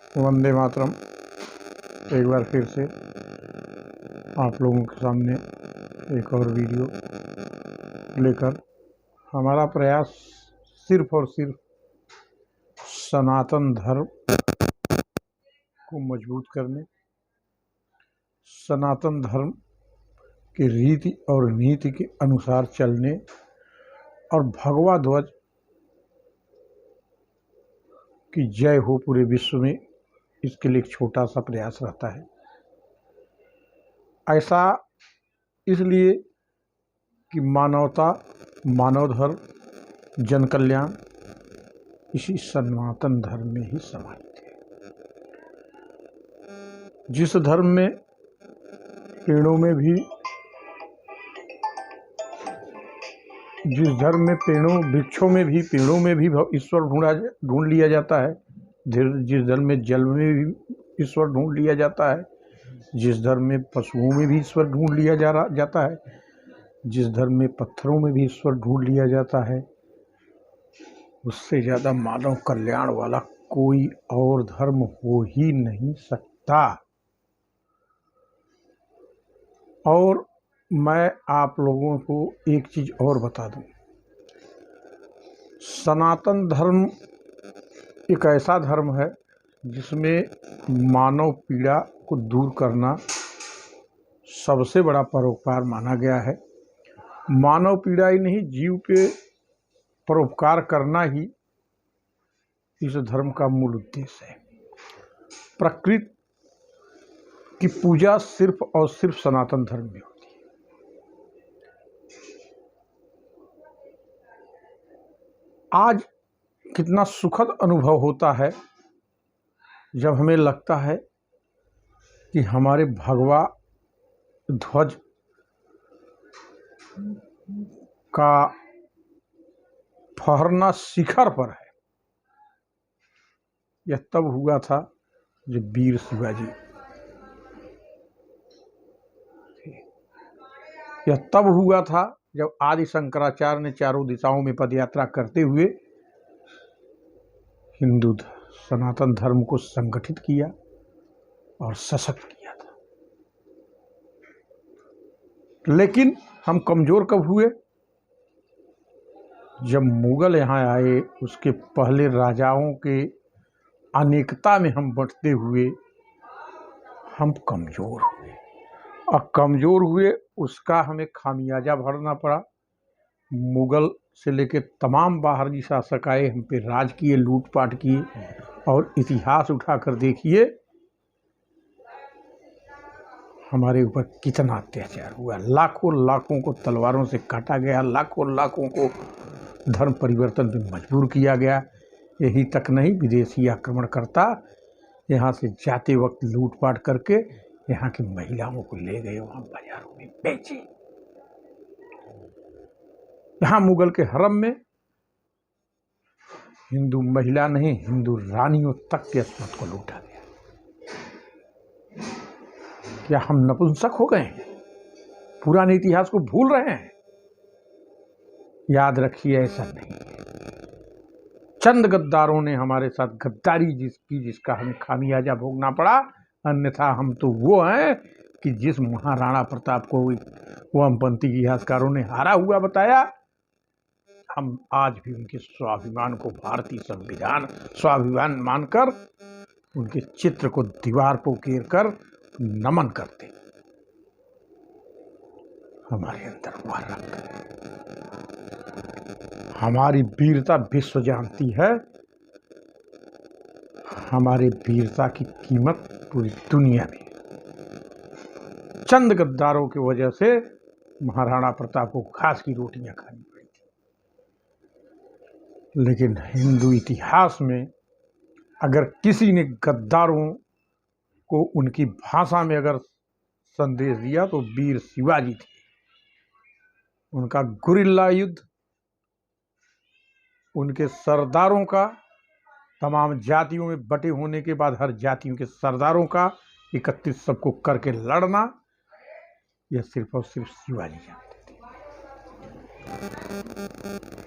वंदे मातरम। एक बार फिर से आप लोगों के सामने एक और वीडियो लेकर हमारा प्रयास सिर्फ और सिर्फ सनातन धर्म को मजबूत करने, सनातन धर्म की रीति और नीति के अनुसार चलने और भगवा ध्वज की जय हो पूरे विश्व में, इसके लिए एक छोटा सा प्रयास रहता है। ऐसा इसलिए कि मानवता, मानव धर्म, जन कल्याण इसी सनातन धर्म में ही समाहित है। जिस धर्म में पेड़ों में भी वृक्षों में भी पेड़ों में भी ईश्वर ढूंढ लिया जाता है, जिस धर्म में जल में भी ईश्वर ढूंढ लिया जाता है, जिस धर्म में पशुओं में भी ईश्वर ढूंढ लिया जाता है, जिस धर्म में पत्थरों में भी ईश्वर ढूंढ लिया जाता है, उससे ज़्यादा मानव कल्याण वाला कोई और धर्म हो ही नहीं सकता। और मैं आप लोगों को एक चीज़ और बता दूं, सनातन धर्म एक ऐसा धर्म है जिसमें मानव पीड़ा को दूर करना सबसे बड़ा परोपकार माना गया है। मानव पीड़ा ही नहीं, जीव पे परोपकार करना ही इस धर्म का मूल उद्देश्य है। प्रकृति की पूजा सिर्फ और सिर्फ सनातन धर्म में होती है। आज कितना सुखद अनुभव होता है जब हमें लगता है कि हमारे भगवा ध्वज का फहरना शिखर पर है। यह तब हुआ था जब वीर शिवाजी, यह तब हुआ था जब आदि शंकराचार्य ने चारों दिशाओं में पदयात्रा करते हुए हिंदू सनातन धर्म को संगठित किया और सशक्त किया था। लेकिन हम कमजोर कब हुए? जब मुगल यहाँ आए, उसके पहले राजाओं के अनेकता में हम बंटते हुए हम कमजोर हुए, और कमजोर हुए उसका हमें खामियाजा भरना पड़ा। मुगल से लेकर तमाम बाहरी शासक आए, हम पे राज किए, लूटपाट किए, और इतिहास उठाकर देखिए हमारे ऊपर कितना अत्याचार हुआ। लाखों लाखों को तलवारों से काटा गया, लाखों लाखों को धर्म परिवर्तन पे मजबूर किया गया। यही तक नहीं, विदेशी आक्रमणकर्ता यहाँ से जाते वक्त लूटपाट करके यहाँ की महिलाओं को ले गए, वहाँ बाजारों में बेचे। यहाँ मुगल के हरम में हिंदू महिला नहीं, हिंदू रानियों तक के अस्मत को लूटा गया। क्या हम नपुंसक हो गए हैं? पुराने इतिहास को भूल रहे हैं? याद रखिए, ऐसा नहीं है। चंद गद्दारों ने हमारे साथ गद्दारी जिसका हमें खामियाजा भोगना पड़ा। अन्यथा हम तो वो हैं कि जिस महाराणा प्रताप को वामपंथी इतिहासकारों ने हारा हुआ बताया, हम आज भी उनके स्वाभिमान को भारतीय संविधान स्वाभिमान मानकर उनके चित्र को दीवार पर उकेर कर नमन करते। हमारे अंदर वह रक्त है, हमारी वीरता विश्व जानती है। हमारे वीरता की कीमत पूरी दुनिया में। चंद गद्दारों की वजह से महाराणा प्रताप को घास की रोटियां खानी पड़ी थी। लेकिन हिंदू इतिहास में अगर किसी ने गद्दारों को उनकी भाषा में अगर संदेश दिया तो वीर शिवाजी थे। उनका गुरिल्ला युद्ध, उनके सरदारों का, तमाम जातियों में बटे होने के बाद हर जातियों के सरदारों का 31 सबको करके लड़ना, यह सिर्फ और सिर्फ शिवाजी जानते थे।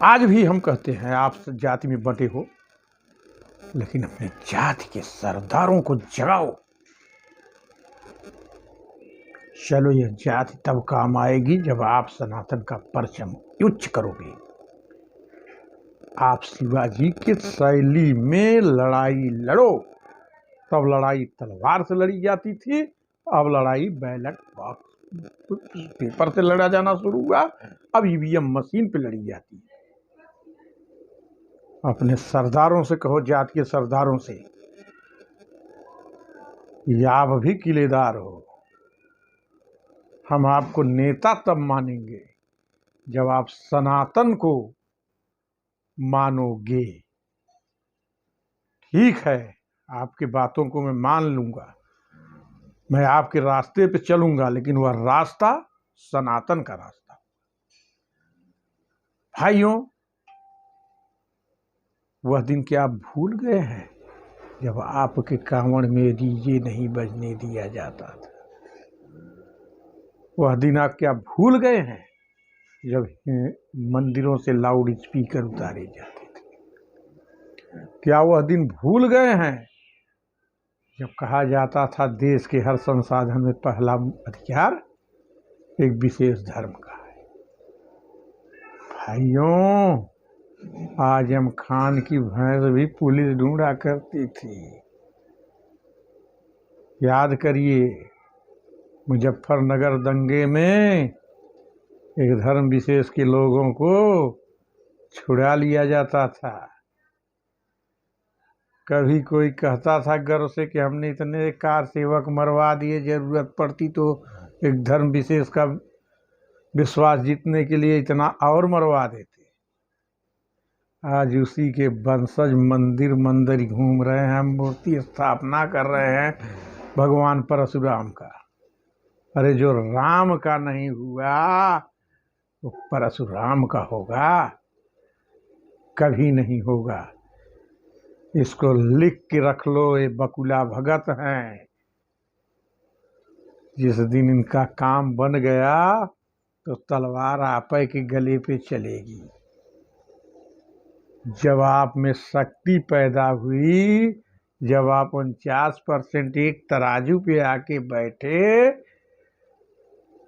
आज भी हम कहते हैं, आप जाति में बटे हो लेकिन अपने जाति के सरदारों को जगाओ। चलो, यह जाति तब काम आएगी जब आप सनातन का परचम उच्च करोगे। आप शिवाजी की शैली में लड़ाई लड़ो। तब लड़ाई तलवार से लड़ी जाती थी, अब लड़ाई बैलेट बॉक्स पेपर से लड़ा जाना शुरू हुआ, अब ईवीएम मशीन पे लड़ी जाती है। अपने सरदारों से कहो, जात के सरदारों से, या आप भी किलेदार हो। हम आपको नेता तब मानेंगे जब आप सनातन को मानोगे। ठीक है, आपकी बातों को मैं मान लूंगा, मैं आपके रास्ते पे चलूंगा, लेकिन वह रास्ता सनातन का रास्ता। भाइयों, वह दिन क्या आप भूल गए हैं जब आपके कांवड़ में डीजे नहीं बजने दिया जाता था? वह दिन आप क्या भूल गए हैं जब मंदिरों से लाउड स्पीकर उतारे जाते थे? क्या वह दिन भूल गए हैं जब कहा जाता था देश के हर संसाधन में पहला अधिकार एक विशेष धर्म का है? भाइयों, आजम खान की भैंस भी पुलिस ढूंढा करती थी। याद करिए, मुजफ्फरनगर दंगे में एक धर्म विशेष के लोगों को छुड़ा लिया जाता था। कभी कोई कहता था गर्व से कि हमने इतने कार सेवक मरवा दिए, जरूरत पड़ती तो एक धर्म विशेष का विश्वास जीतने के लिए इतना और मरवा देते। आज उसी के वंशज मंदिर मंदिर घूम रहे हैं, मूर्ति स्थापना कर रहे हैं भगवान परशुराम का। अरे, जो राम का नहीं हुआ वो परशुराम का होगा? कभी नहीं होगा। इसको लिख के रख लो, ये बकुला भगत हैं। जिस दिन इनका काम बन गया तो तलवार आपे के गले पे चलेगी। जब आप में शक्ति पैदा हुई, जब आप 49% एक तराजू पे आके बैठे,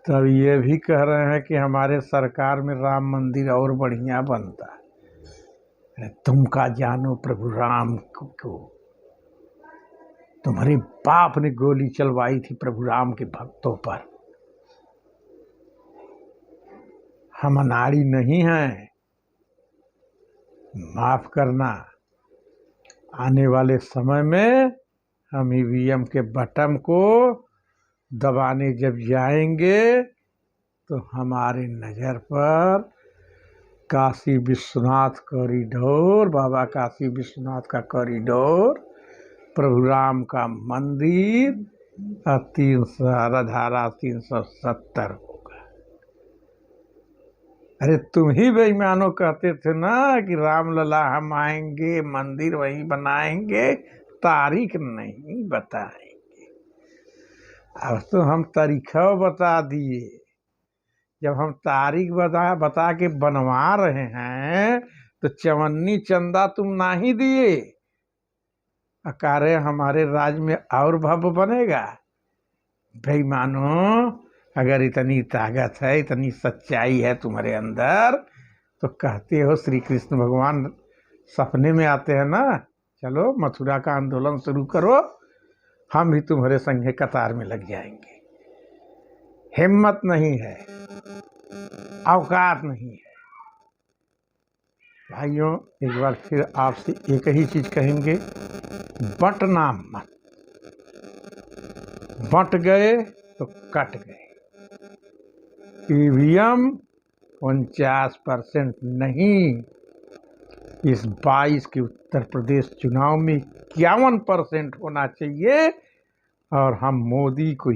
तब ये भी कह रहे हैं कि हमारे सरकार में राम मंदिर और बढ़िया बनता। अरे, तुम का जानो प्रभु राम को? तुम्हारे बाप ने गोली चलवाई थी प्रभु राम के भक्तों पर। हम अनाड़ी नहीं हैं, माफ करना। आने वाले समय में हम ईवीएम के बटन को दबाने जब जाएंगे तो हमारे नज़र पर काशी विश्वनाथ कॉरिडोर, बाबा काशी विश्वनाथ का कॉरिडोर, प्रभु राम का मंदिर और 300 धारा 370 होगा। अरे, तुम ही बेईमानों कहते थे ना कि रामलला हम आएंगे, मंदिर वहीं बनाएंगे, तारीख नहीं बताएंगे। अब तो हम तारीखा बता दिए। जब हम तारीख बता के बनवा रहे हैं तो चवन्नी चंदा तुम ना ही दिए, अकारे हमारे राज्य में और भव्य बनेगा। बेईमानों, अगर इतनी ताकत है, इतनी सच्चाई है तुम्हारे अंदर, तो कहते हो श्री कृष्ण भगवान सपने में आते हैं ना, चलो मथुरा का आंदोलन शुरू करो, हम भी तुम्हारे संगे कतार में लग जाएंगे। हिम्मत नहीं है, औकात नहीं है। भाइयों, एक बार फिर आपसे एक ही चीज कहेंगे, बंटना मत। बंट गए तो कट गए। ईवीएम 49% नहीं, इस 22 के उत्तर प्रदेश चुनाव में 51% होना चाहिए, और हम मोदी को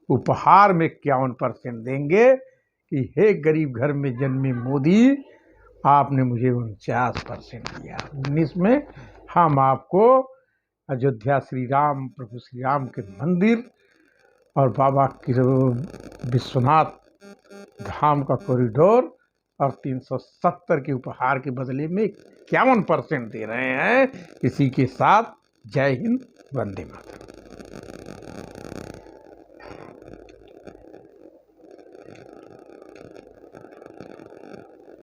उपहार में 51% देंगे कि हे गरीब घर में जन्मे मोदी, आपने मुझे 49% दिया। 19 में हम आपको अयोध्या श्री राम, प्रभु श्री राम के मंदिर और बाबा की विश्वनाथ धाम का कॉरिडोर और 370 के उपहार के बदले में 51% दे रहे हैं। इसी के साथ जय हिंद, वंदे मातरम।